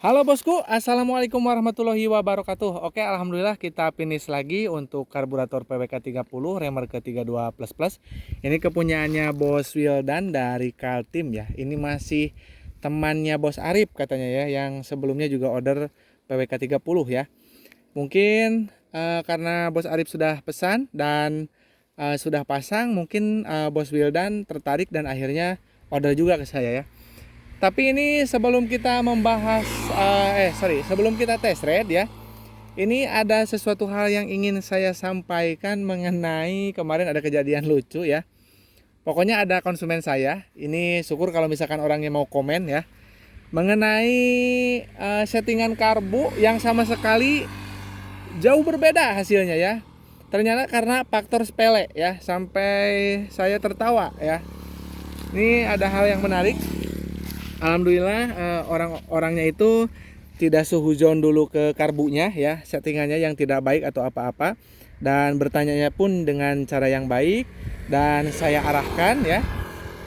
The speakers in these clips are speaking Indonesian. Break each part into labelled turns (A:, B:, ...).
A: Halo bosku, assalamualaikum warahmatullahi wabarakatuh. Oke, alhamdulillah kita finish lagi untuk karburator PWK 30 Remer ke 32 plus plus. Ini kepunyaannya Bos Wildan dari Kaltim ya. Ini masih temannya Bos Arif katanya ya, yang sebelumnya juga order PWK 30 ya. Mungkin karena Bos Arif sudah pesan dan sudah pasang, mungkin Bos Wildan tertarik dan akhirnya order juga ke saya ya. Tapi ini sebelum kita membahas, sebelum kita test ride ya, ini ada sesuatu hal yang ingin saya sampaikan mengenai kemarin ada kejadian lucu ya. Pokoknya ada konsumen saya, ini syukur kalau misalkan orangnya mau komen ya, mengenai settingan karbu yang sama sekali jauh berbeda hasilnya ya. Ternyata karena faktor sepele ya, sampai saya tertawa ya. Ini ada hal yang menarik. Alhamdulillah orang-orangnya itu tidak suhuzon dulu ke karbunya ya, settingannya yang tidak baik atau apa-apa, dan bertanyanya pun dengan cara yang baik dan saya arahkan ya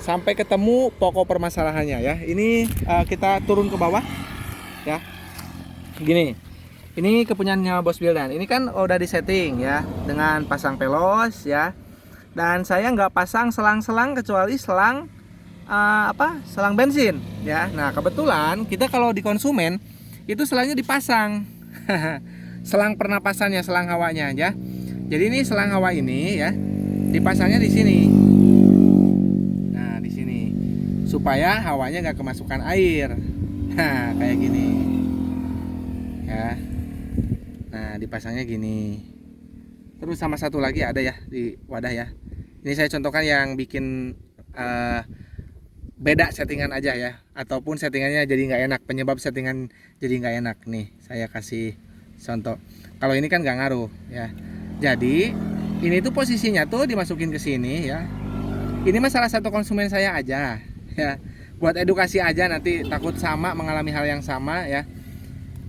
A: sampai ketemu pokok permasalahannya ya. Ini kita turun ke bawah ya. Gini. Ini kepunyaannya Bos Wildan. Ini kan udah disetting ya dengan pasang pelos ya. Dan saya nggak pasang selang-selang kecuali selang selang bensin ya. Nah kebetulan kita kalau di konsumen itu selangnya dipasang selang pernapasannya, selang hawanya ya. Jadi ini selang hawa ini ya dipasangnya di sini. Nah di sini supaya hawanya nggak kemasukan air. Nah kayak gini ya. Nah dipasangnya gini. Terus sama satu lagi ada ya di wadah ya. Ini saya contohkan yang bikin beda settingan aja ya, ataupun settingannya jadi nggak enak, penyebab settingan jadi nggak enak nih saya kasih contoh. Kalau ini kan nggak ngaruh ya, jadi ini tuh posisinya tuh dimasukin ke sini ya. Ini mah salah satu konsumen saya aja ya, buat edukasi aja, nanti takut sama mengalami hal yang sama ya,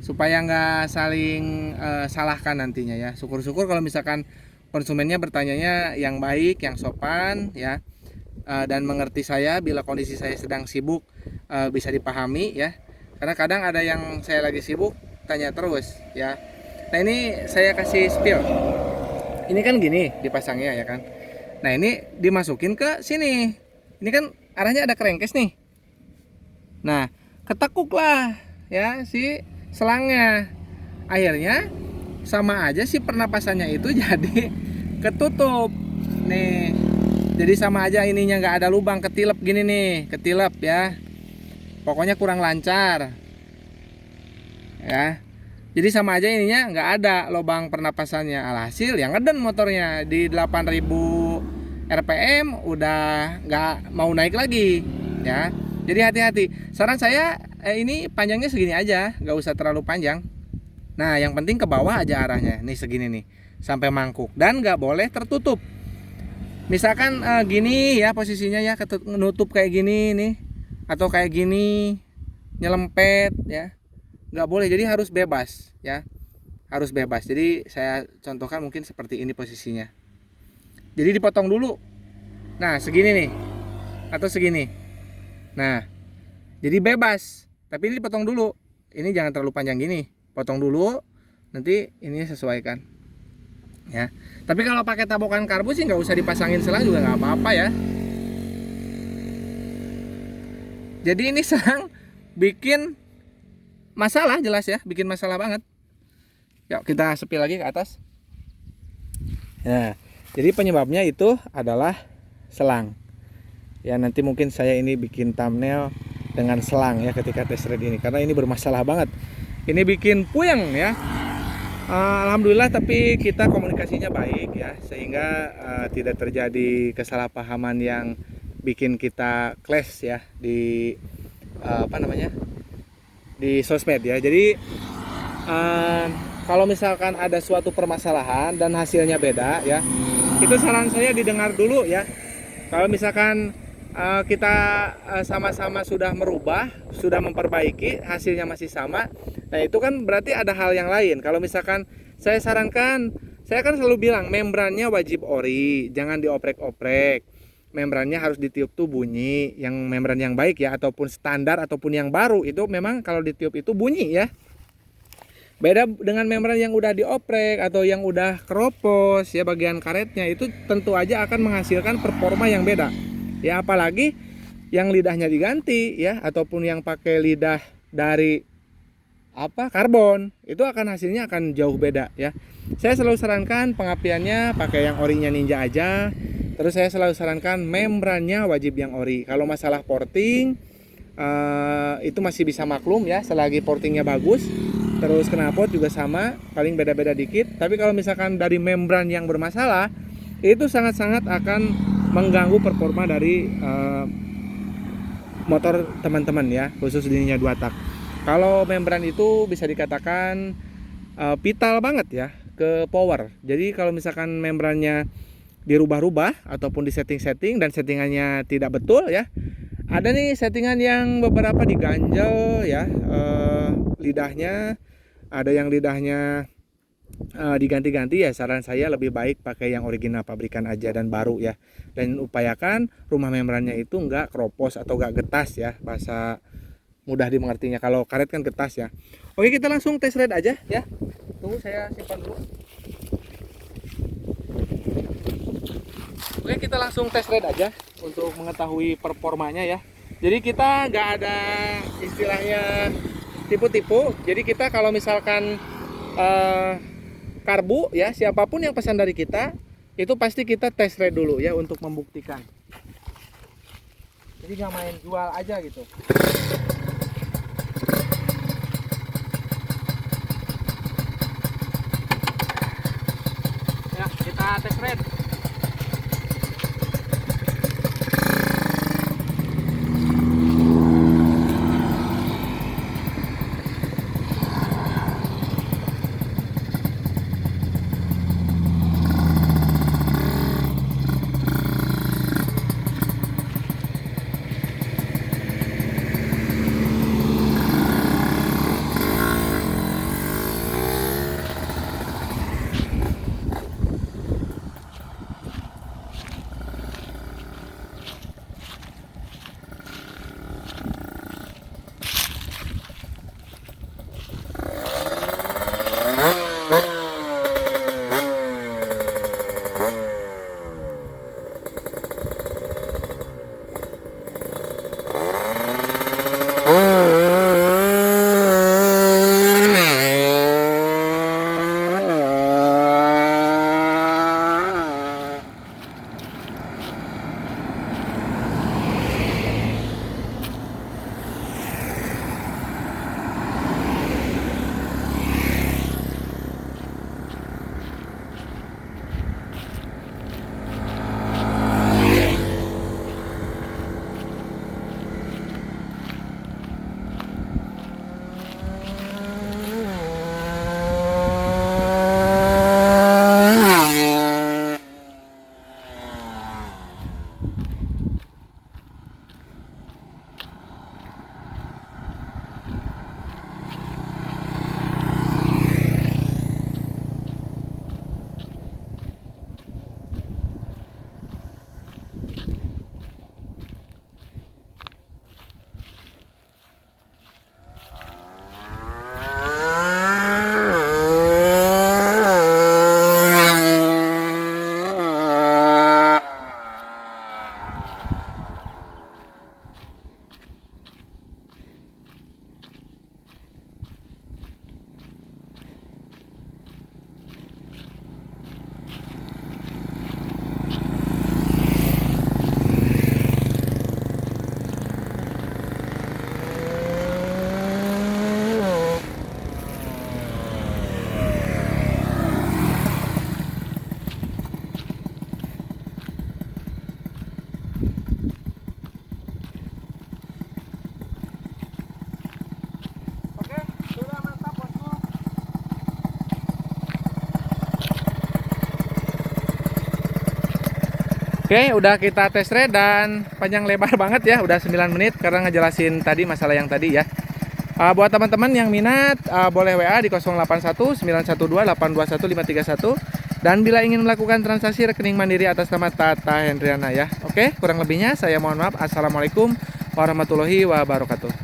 A: supaya nggak saling salahkan nantinya ya. Syukur-syukur kalau misalkan konsumennya bertanyanya yang baik, yang sopan ya, dan mengerti saya bila kondisi saya sedang sibuk, bisa dipahami ya, karena kadang ada yang saya lagi sibuk tanya terus ya. Nah ini saya kasih spill, ini kan gini dipasangnya ya kan. Nah ini dimasukin ke sini, ini kan arahnya ada kerengkes nih. Nah ketekuklah ya si selangnya, akhirnya sama aja si pernapasannya itu jadi ketutup nih. Jadi sama aja ininya nggak ada lubang, ketilep gini nih, ketilep ya. Pokoknya kurang lancar ya. Jadi sama aja ininya nggak ada lubang pernapasannya. Alhasil yang ngeden motornya di 8000 RPM udah nggak mau naik lagi ya. Jadi hati-hati. Saran saya ini panjangnya segini aja, nggak usah terlalu panjang. Nah yang penting ke bawah aja arahnya, nih segini nih, sampai mangkuk, dan nggak boleh tertutup. Misalkan gini ya posisinya ya, nutup kayak gini nih, atau kayak gini nyelempet ya, nggak boleh. Jadi harus bebas ya, harus bebas. Jadi saya contohkan mungkin seperti ini posisinya. Jadi dipotong dulu, nah segini nih atau segini. Nah jadi bebas, tapi ini dipotong dulu. Ini jangan terlalu panjang gini, potong dulu, nanti ini sesuaikan ya. Tapi kalau pakai tabokan karbu sih nggak usah dipasangin selang juga nggak apa-apa ya. Jadi ini selang bikin masalah, jelas ya, bikin masalah banget. Yuk kita sepi lagi ke atas. Nah, jadi penyebabnya itu adalah selang. Ya nanti mungkin saya ini bikin thumbnail dengan selang ya ketika test ride ini, karena ini bermasalah banget. Ini bikin puyeng ya. Alhamdulillah tapi kita komunikasinya baik ya, sehingga tidak terjadi kesalahpahaman yang bikin kita clash ya di di sosmed ya. Jadi kalau misalkan ada suatu permasalahan dan hasilnya beda ya, itu saran saya didengar dulu ya. Kalau misalkan kita sama-sama sudah merubah, sudah memperbaiki, hasilnya masih sama, nah itu kan berarti ada hal yang lain. Kalau misalkan saya sarankan, saya kan selalu bilang membrannya wajib ori, jangan dioprek-oprek. membrannya harus ditiup tuh bunyi, yang membran yang baik ya, ataupun standar ataupun yang baru itu memang kalau ditiup itu bunyi ya. Beda dengan membran yang udah dioprek atau yang udah keropos ya, bagian karetnya itu tentu aja akan menghasilkan performa yang beda. Ya apalagi yang lidahnya diganti ya, ataupun yang pakai lidah dari karbon, itu akan hasilnya akan jauh beda ya. Saya selalu sarankan pengapiannya pakai yang orinya Ninja aja. Terus saya selalu sarankan membrannya wajib yang ori. Kalau masalah porting itu masih bisa maklum ya, selagi portingnya bagus. Terus knalpot juga sama, paling beda-beda dikit. Tapi kalau misalkan dari membran yang bermasalah, itu sangat-sangat akan mengganggu performa dari motor teman-teman ya, khusus di Ninja 2 tak. Kalau membran itu bisa dikatakan vital banget ya ke power. Jadi kalau misalkan membrannya dirubah-rubah ataupun disetting-setting dan settingannya tidak betul ya, ada nih settingan yang beberapa diganjel ya, lidahnya ada yang lidahnya diganti-ganti ya. Saran saya lebih baik pakai yang original pabrikan aja dan baru ya, dan upayakan rumah membrannya itu enggak keropos atau enggak getas ya, bahasa mudah dimengertinya. Kalau karet kan getas ya. Oke, kita langsung test ride aja ya. Tunggu saya simpan dulu. Oke, kita langsung test ride aja untuk mengetahui performanya ya. Jadi kita nggak ada istilahnya tipu-tipu. Jadi kita kalau misalkan karbu ya, siapapun yang pesan dari kita itu pasti kita test ride dulu ya untuk membuktikan. Jadi nggak main jual aja gitu. Ya, kita test ride. Oke, udah kita tes ride dan panjang lebar banget ya, udah 9 menit karena ngejelasin tadi masalah yang tadi ya. Buat teman-teman yang minat boleh WA di 081 912 821 531. Dan bila ingin melakukan transaksi rekening mandiri atas nama Tata Hendriana ya. Oke, kurang lebihnya saya mohon maaf. Assalamualaikum warahmatullahi wabarakatuh.